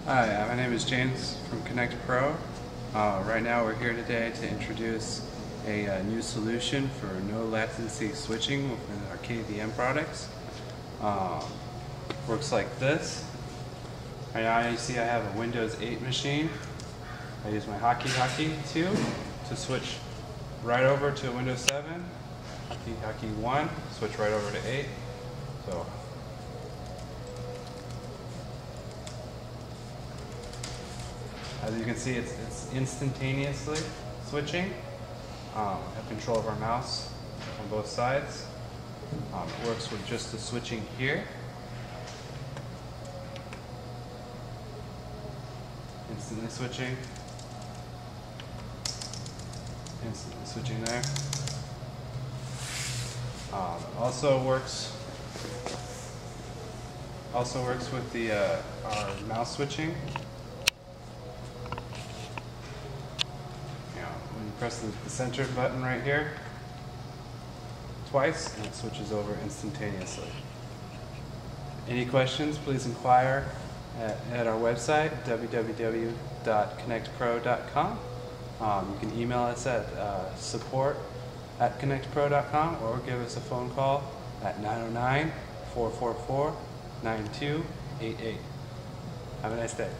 Hi, my name is James from Connect Pro. Right now we're here today to introduce a new solution for no latency switching within our KVM products. Works like this. Right now you see I have a Windows 8 machine. I use my hotkey 2 to switch right over to Windows 7. Hotkey 1, switch right over to 8. So as you can see, it's instantaneously switching. We have control of our mouse on both sides. It works with just the switching here. Instantly switching. Instantly switching there. Also works with the our mouse switching. When you press the center button right here twice, and it switches over instantaneously. Any questions, please inquire at our website, www.connectpro.com. You can email us at support@connectpro.com or give us a phone call at 909-444-9288. Have a nice day.